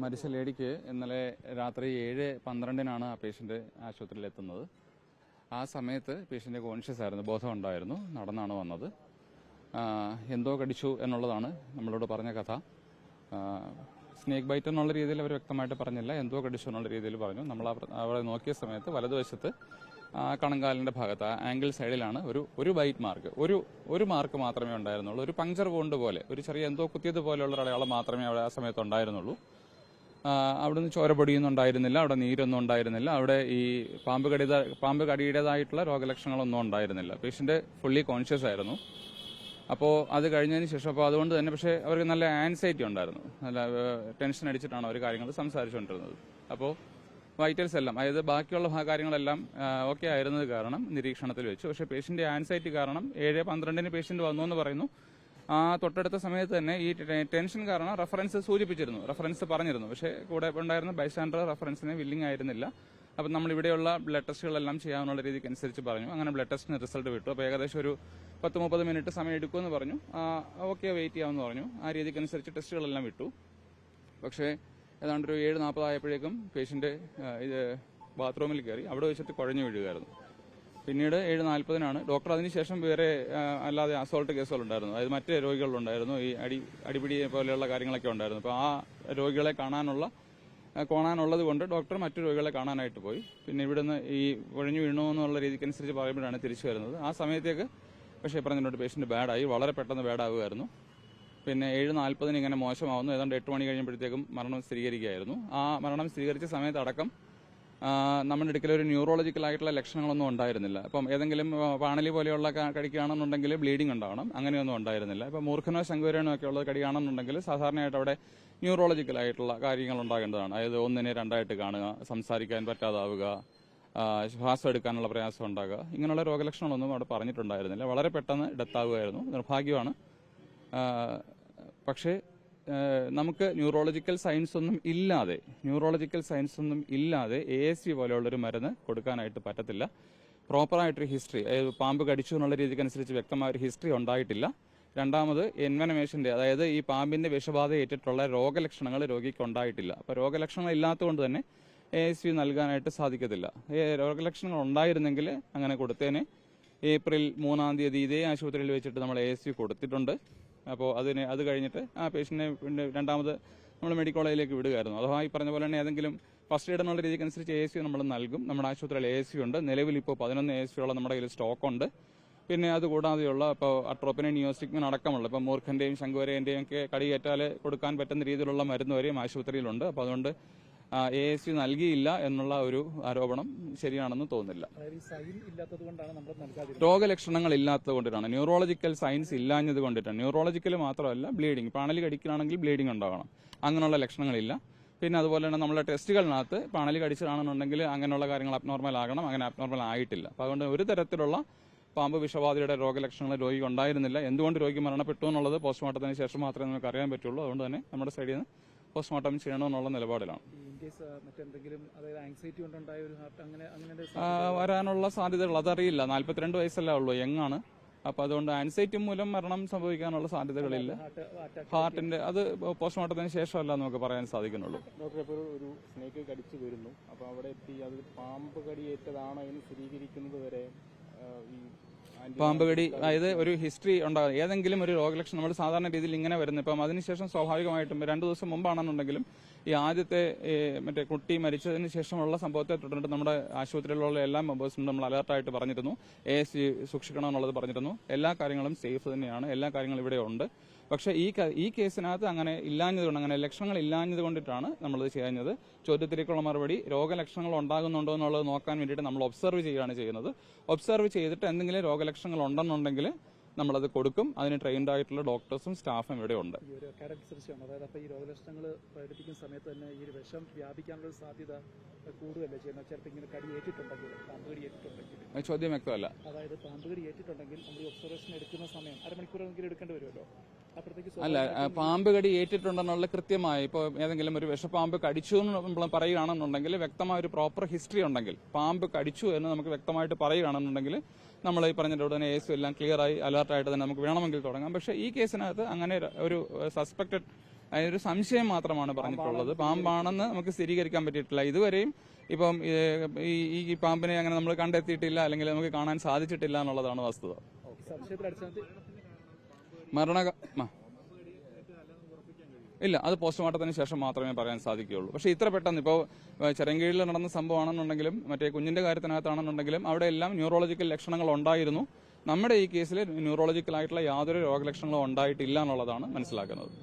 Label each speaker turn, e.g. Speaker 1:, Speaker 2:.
Speaker 1: മരിച്ച ലേഡിക്ക് ഇന്നലെ രാത്രി 7:12 ആ പേഷ്യന്റ് ആശുപത്രിയിൽ എത്തുന്നത്. ആ സമയത്ത് പേഷ്യന്റ് കോൺഷ്യസ് ആയിരുന്നു, ബോധം ഉണ്ടായിരുന്നു, നടന്നാണ് വന്നത്. എന്തോ കടിച്ചു എന്നുള്ളതാണ് നമ്മളോട് പറഞ്ഞ കഥ. സ്നേക്ക് ബൈറ്റ് എന്നുള്ള രീതിയിൽ അവർ വ്യക്തമായിട്ട് പറഞ്ഞില്ല, എന്തോ കടിച്ചു എന്നുള്ള രീതിയിൽ പറഞ്ഞു. നമ്മൾ അവിടെ നോക്കിയ സമയത്ത് വലതുവശത്ത് കണങ്കാലിന്റെ ഭാഗത്ത് ആംഗിൾ സൈഡിലാണ് ഒരു ബൈറ്റ് മാർക്ക്, ഒരു മാർക്ക് മാത്രമേ ഉണ്ടായിരുന്നുള്ളൂ. ഒരു പങ്ചർ വൂണ്ട് പോലെ, ഒരു ചെറിയ എന്തോ കുത്തിയത് പോലെയുള്ള ഒരു അടയാളം മാത്രമേ അവിടെ ആ സമയത്ത് ഉണ്ടായിരുന്നുള്ളൂ. അവിടുന്ന് ചോരപ്പൊടിയൊന്നും ഉണ്ടായിരുന്നില്ല, അവിടെ നീരൊന്നും ഉണ്ടായിരുന്നില്ല, അവിടെ ഈ പാമ്പ് കടിയുടേതായിട്ടുള്ള രോഗലക്ഷണങ്ങളൊന്നും ഉണ്ടായിരുന്നില്ല. പേഷ്യന്റ് ഫുള്ളി കോൺഷ്യസ് ആയിരുന്നു. അപ്പോൾ അത് കഴിഞ്ഞതിന് ശേഷം അപ്പോൾ അതുകൊണ്ട് തന്നെ പക്ഷേ അവർക്ക് നല്ല ആൻസൈറ്റി ഉണ്ടായിരുന്നു, നല്ല ടെൻഷൻ അടിച്ചിട്ടാണ് അവർ കാര്യങ്ങൾ സംസാരിച്ചുകൊണ്ടിരുന്നത്. അപ്പോൾ വൈറ്റൽസ് എല്ലാം, അതായത് ബാക്കിയുള്ള കാര്യങ്ങളെല്ലാം ഓക്കെ ആയിരുന്നത് കാരണം നിരീക്ഷണത്തിൽ വെച്ചു. പക്ഷേ പേഷ്യന്റ് ആൻസൈറ്റി കാരണം 7:12 പേഷ്യന്റ് വന്നു എന്ന് പറയുന്നു. ആ തൊട്ടടുത്ത സമയത്ത് തന്നെ ഈ ടെൻഷൻ കാരണം റെഫറൻസ് പറഞ്ഞിരുന്നു. പക്ഷേ കൂടെ ഉണ്ടായിരുന്ന ബൈസ്റ്റാൻഡർ റെഫറൻസിന് വില്ലിംഗ് ആയിരുന്നില്ല. അപ്പം നമ്മൾ ഇവിടെയുള്ള ബ്ലഡ് ടെസ്റ്റുകളെല്ലാം ചെയ്യാവുന്ന രീതിക്ക് അനുസരിച്ച് പറഞ്ഞു. അങ്ങനെ ബ്ലഡ് ടെസ്റ്റിന് റിസൾട്ട് വിട്ടു. അപ്പോൾ ഏകദേശം ഒരു 10-30 മിനിറ്റ് സമയം എടുക്കുമെന്ന് പറഞ്ഞു. ഓക്കെ, വെയിറ്റ് ചെയ്യാമെന്ന് പറഞ്ഞു. ആ രീതിക്ക് അനുസരിച്ച് ടെസ്റ്റുകളെല്ലാം വിട്ടു. പക്ഷേ ഏതാണ്ട് ഒരു 7:40 ആയപ്പോഴേക്കും പേഷ്യന്റ് ബാത്റൂമിൽ കയറി അവിടെ വെച്ചിട്ട് കുഴഞ്ഞു വീഴുകയായിരുന്നു. പിന്നീട് 7:40 ഡോക്ടർ അതിനുശേഷം വേറെ അല്ലാതെ അസോൾട്ട് കേസുകളുണ്ടായിരുന്നു, അതായത് മറ്റ് രോഗികളുണ്ടായിരുന്നു, ഈ അടിപിടി പോലെയുള്ള കാര്യങ്ങളൊക്കെ ഉണ്ടായിരുന്നു. അപ്പോൾ ആ രോഗികളെ കാണാനുള്ളത് കൊണ്ട് ഡോക്ടർ മറ്റു രോഗികളെ കാണാനായിട്ട് പോയി. പിന്നെ ഇവിടുന്ന് ഈ കുഴഞ്ഞു വീണു എന്നുള്ള രീതിക്കനുസരിച്ച് പറയുമ്പോഴാണ് തിരിച്ചു വരുന്നത്. ആ സമയത്തേക്ക് പക്ഷേ പറഞ്ഞിട്ടുണ്ട് പേഷ്യന്റ് ബാഡായി, വളരെ പെട്ടെന്ന് ബാഡാവുമായിരുന്നു. പിന്നെ 7:40 ഇങ്ങനെ മോശമാവുന്നു. ഏതാണ്ട് 8 മണി കഴിയുമ്പോഴത്തേക്കും മരണം സ്ഥിരീകരിക്കുകയായിരുന്നു. ആ മരണം സ്ഥിരീകരിച്ച സമയത്ത് അടക്കം നമ്മുടെ അടുക്കൽ ഒരു ന്യൂറോളജിക്കൽ ആയിട്ടുള്ള ലക്ഷണങ്ങളൊന്നും ഉണ്ടായിരുന്നില്ല. അപ്പം ഏതെങ്കിലും പാണലി പോലെയുള്ള കടിക്കുകയാണെന്നുണ്ടെങ്കിൽ ബ്ലീഡിംഗ് ഉണ്ടാവണം, അങ്ങനെയൊന്നും ഉണ്ടായിരുന്നില്ല. ഇപ്പം മൂർഖനോ ശങ്കുവരനോ ഒക്കെ ഉള്ള കടിയാണെന്നുണ്ടെങ്കിൽ സാധാരണയായിട്ട് അവിടെ ന്യൂറോളജിക്കൽ ആയിട്ടുള്ള കാര്യങ്ങൾ ഉണ്ടാകേണ്ടതാണ്. അതായത് ഒന്നിനെ രണ്ടായിട്ട് കാണുക, സംസാരിക്കാൻ പറ്റാതാവുക, ശ്വാസം എടുക്കാനുള്ള പ്രയാസം ഉണ്ടാകുക, ഇങ്ങനെയുള്ള രോഗലക്ഷണങ്ങളൊന്നും അവിടെ പറഞ്ഞിട്ടുണ്ടായിരുന്നില്ല. വളരെ പെട്ടെന്ന് ഡെത്താവുകയായിരുന്നു. നിർഭാഗ്യമാണ്. പക്ഷേ നമുക്ക് ന്യൂറോളജിക്കൽ സയൻസ് ഒന്നും ഇല്ലാതെ ASV പോലെയുള്ളൊരു മരുന്ന് കൊടുക്കാനായിട്ട് പറ്റത്തില്ല. പ്രോപ്പറായിട്ടൊരു ഹിസ്റ്ററി, അതായത് പാമ്പ് കടിച്ചു എന്നുള്ള രീതിക്കനുസരിച്ച് വ്യക്തമായ ഒരു ഹിസ്റ്ററി ഉണ്ടായിട്ടില്ല. രണ്ടാമത് എൻവനമേഷന്റെ, അതായത് ഈ പാമ്പിന്റെ വിഷബാധ ഏറ്റിട്ടുള്ള രോഗലക്ഷണങ്ങൾ രോഗിക്ക് ഉണ്ടായിട്ടില്ല. അപ്പോൾ രോഗലക്ഷണങ്ങൾ ഇല്ലാത്തതുകൊണ്ട് തന്നെ ASV നൽകാനായിട്ട് സാധിക്കത്തില്ല. രോഗലക്ഷണങ്ങൾ ഉണ്ടായിരുന്നെങ്കിൽ അങ്ങനെ കൊടുത്തേനെ. ഏപ്രിൽ 3 ഇതേ ആശുപത്രിയിൽ വെച്ചിട്ട് നമ്മൾ ASV കൊടുത്തിട്ടുണ്ട്. അപ്പോൾ അത് കഴിഞ്ഞിട്ട് ആ പേഷ്യന്റിനെ രണ്ടാമത് നമ്മൾ മെഡിക്കൽ കോളേജിലേക്ക് വിടുകയായിരുന്നു. അഥവാ ഈ പറഞ്ഞ പോലെ തന്നെ ഏതെങ്കിലും ഫസ്റ്റ് എയ്ഡ് എന്നുള്ള രീതിക്കനുസരിച്ച് ASV നമ്മൾ നൽകും. നമ്മുടെ ആശുപത്രിയിൽ ASV ഉണ്ട്. നിലവിൽ ഇപ്പോൾ 11 ASV നമ്മുടെ കയ്യിൽ സ്റ്റോക്കുണ്ട്. പിന്നെ അതുകൂടാതെയുള്ള ഇപ്പോൾ അട്രോപ്പിനെ, നിയോസ്റ്റിക്മിൻ അടക്കമുള്ള ഇപ്പോൾ മൂർഖന്റെയും ശങ്കുവരേന്റെയും ഒക്കെ കടിയേറ്റാൽ കൊടുക്കാൻ പറ്റുന്ന രീതിയിലുള്ള മരുന്ന് വരെയും ആശുപത്രിയിലുണ്ട്. അപ്പോൾ അതുകൊണ്ട് ASV നൽകിയില്ല എന്നുള്ള ഒരു ആരോപണം ശരിയാണെന്ന് തോന്നുന്നില്ല. രോഗലക്ഷണങ്ങൾ ഇല്ലാത്തത് കൊണ്ടിട്ടാണ്, ന്യൂറോളജിക്കൽ സയൻസ് ഇല്ലാഞ്ഞത് കൊണ്ടിട്ടാണ്. ന്യൂറോളജിക്കൽ മാത്രമല്ല, ബ്ലീഡിംഗ്, പാണലി കടിക്കുകയാണെങ്കിൽ ബ്ലീഡിംഗ് ഉണ്ടാവണം, അങ്ങനെയുള്ള ലക്ഷണങ്ങളില്ല. പിന്നെ അതുപോലെ തന്നെ നമ്മളെ ടെസ്റ്റുകളിനകത്ത് പാണലി കടിച്ചതാണെന്നുണ്ടെങ്കിൽ അങ്ങനെയുള്ള കാര്യങ്ങൾ അബ്നോർമൽ ആകണം, അങ്ങനെ അബ്നോർമൽ ആയിട്ടില്ല. അപ്പോൾ അതുകൊണ്ട് ഒരു തരത്തിലുള്ള പാമ്പ് വിഷബാധയുടെ രോഗലക്ഷണങ്ങൾ രോഗിക്ക് ഉണ്ടായിരുന്നില്ല. എന്തുകൊണ്ട് രോഗി മരണപ്പെട്ടു എന്നുള്ളത് പോസ്റ്റ്മോർട്ടത്തിന് ശേഷം മാത്രമേ നമുക്ക് അറിയാൻ പറ്റുള്ളൂ. അതുകൊണ്ട് തന്നെ നമ്മുടെ സൈഡിൽ നിന്ന് പോസ്റ്റ്മോർട്ടം ചെയ്യണമെന്നുള്ള നിലപാടിലാണ്. വരാനുള്ള സാധ്യതകൾ അതറിയില്ല. 42 വയസ്സല്ലേ ഉള്ളൂ, യങ്ങാണ്. അപ്പൊ അതുകൊണ്ട് ആൻസൈറ്റി മൂലം മരണം സംഭവിക്കാനുള്ള സാധ്യതകളില്ല. ഹാർട്ടിന്റെ അത് പോസ്റ്റ്മോർട്ടത്തിന് ശേഷമല്ല നമുക്ക് പറയാൻ സാധിക്കുന്നുള്ളൂ.
Speaker 2: ഡോക്ടർ, ഇപ്പോൾ ഒരു സ്നേക്ക് കടിച്ചു വരുന്നു, അപ്പൊ അവിടെ എത്തി അത് പാമ്പ് കടിയേറ്റതാണോ എന്ന് സ്ഥിരീകരിക്കുന്നത് വരെ
Speaker 1: പാമ്പ് കടി, അതായത് ഒരു ഹിസ്റ്ററി ഉണ്ടാകും, ഏതെങ്കിലും ഒരു രോഗലക്ഷണം നമ്മൾ സാധാരണ രീതിയിൽ ഇങ്ങനെ വരുന്നത്. ഇപ്പം അതിനുശേഷം സ്വാഭാവികമായിട്ടും 2 ദിവസം മുമ്പാണെന്നുണ്ടെങ്കിലും ഈ ആദ്യത്തെ മറ്റേ കുട്ടി മരിച്ചതിന് ശേഷമുള്ള സംഭവത്തെ തുടർന്നിട്ട് നമ്മുടെ ആശുപത്രിയിലുള്ള എല്ലാ മെമ്പേഴ്സിനും നമ്മൾ അലർട്ടായിട്ട് പറഞ്ഞിരുന്നു, ASV സൂക്ഷിക്കണമെന്നുള്ളത് പറഞ്ഞിരുന്നു. എല്ലാ കാര്യങ്ങളും സേഫ് തന്നെയാണ്, എല്ലാ കാര്യങ്ങളും ഇവിടെ ഉണ്ട്. പക്ഷേ ഈ കേസിനകത്ത് അങ്ങനെ ഇല്ലാഞ്ഞതുകൊണ്ട്, അങ്ങനെ ലക്ഷണങ്ങൾ ഇല്ലാഞ്ഞത് കൊണ്ടിട്ടാണ് നമ്മളിത് ചെയ്യുന്നത്. ചോദ്യത്തിലേക്കുള്ള മറുപടി, രോഗലക്ഷണങ്ങൾ ഉണ്ടാകുന്നുണ്ടോ എന്നുള്ളത് നോക്കാൻ വേണ്ടിയിട്ട് നമ്മൾ ഒബ്സർവ് ചെയ്യുകയാണ് ചെയ്യുന്നത്. ഒബ്സർവ് ചെയ്തിട്ട് എന്തെങ്കിലും രോഗലക്ഷണങ്ങൾ ഉണ്ടെന്നുണ്ടെങ്കിൽ നമ്മളത് കൊടുക്കും. അതിന് ട്രെയിൻഡ് ആയിട്ടുള്ള ഡോക്ടേഴ്സും സ്റ്റാഫും ഇവിടെ ഉണ്ട്.
Speaker 3: ഈ രോഗലക്ഷണങ്ങൾ പ്രകടിപ്പിക്കുന്ന സമയത്ത് തന്നെ ഈ വിഷം വ്യാപിക്കാനുള്ള സാധ്യത കൂടുതലല്ലേ ചെയ്യുന്നത്? ചിലപ്പോൾ ഇങ്ങനെ കടി ഏറ്റിട്ടുണ്ടെങ്കിൽ, പാമ്പ് കടി ഏറ്റിട്ടുണ്ടെങ്കിൽ.
Speaker 1: ചോദ്യം വ്യക്തമല്ല.
Speaker 3: അതായത് പാമ്പ് കടി ഏറ്റിട്ടുണ്ടെങ്കിൽ നമ്മൾ ഈ ഒബ്സർവേഷൻ എടുക്കുന്ന സമയം അരമണിക്കൂറെങ്കിലും എടുക്കേണ്ടി വരുമല്ലോ.
Speaker 1: അല്ല, പാമ്പ് കടി ഏറ്റിട്ടുണ്ടെന്നുള്ള കൃത്യമായി ഇപ്പോൾ ഏതെങ്കിലും ഒരു വിഷപ്പാമ്പ് കടിച്ചു എന്ന് നമ്മൾ പറയുകയാണെന്നുണ്ടെങ്കിൽ, വ്യക്തമായ ഒരു പ്രോപ്പർ ഹിസ്റ്ററി ഉണ്ടെങ്കിൽ, പാമ്പ് കടിച്ചു എന്ന് നമുക്ക് വ്യക്തമായിട്ട് പറയുകയാണെന്നുണ്ടെങ്കിൽ നമ്മൾ ഈ പറഞ്ഞ ഉടനെ ASV എല്ലാം ക്ലിയർ ആയി അലർട്ടായിട്ട് തന്നെ നമുക്ക് വേണമെങ്കിൽ തുടങ്ങാം. പക്ഷേ ഈ കേസിനകത്ത് അങ്ങനെ ഒരു സസ്പെക്റ്റഡ് അതിനൊരു സംശയം മാത്രമാണ് പറഞ്ഞിട്ടുള്ളത്. പാമ്പാണെന്ന് നമുക്ക് സ്ഥിരീകരിക്കാൻ പറ്റിയിട്ടില്ല. ഇതുവരെയും ഇപ്പം ഈ പാമ്പിനെ അങ്ങനെ നമ്മൾ കണ്ടെത്തിയിട്ടില്ല, അല്ലെങ്കിൽ നമുക്ക് കാണാൻ സാധിച്ചിട്ടില്ല എന്നുള്ളതാണ് വസ്തുത.
Speaker 3: സംശയത്തിന്റെ അടിസ്ഥാനത്തിൽ
Speaker 1: ഇല്ല, അത് പോസ്റ്റ്മോർട്ടത്തിന് ശേഷം മാത്രമേ പറയാൻ സാധിക്കുകയുള്ളൂ. പക്ഷേ ഇത്ര പെട്ടെന്ന് ഇപ്പോൾ ചെറങ്കീഴിൽ നടന്ന സംഭവമാണെന്നുണ്ടെങ്കിലും മറ്റേ കുഞ്ഞിന്റെ കാര്യത്തിനകത്താണെന്നുണ്ടെങ്കിലും അവിടെ എല്ലാം ന്യൂറോളജിക്കൽ ലക്ഷണങ്ങൾ ഉണ്ടായിരുന്നു. നമ്മുടെ ഈ കേസിൽ ന്യൂറോളജിക്കലായിട്ടുള്ള യാതൊരു രോഗലക്ഷണങ്ങളും ഉണ്ടായിട്ടില്ല എന്നുള്ളതാണ് മനസ്സിലാക്കുന്നത്.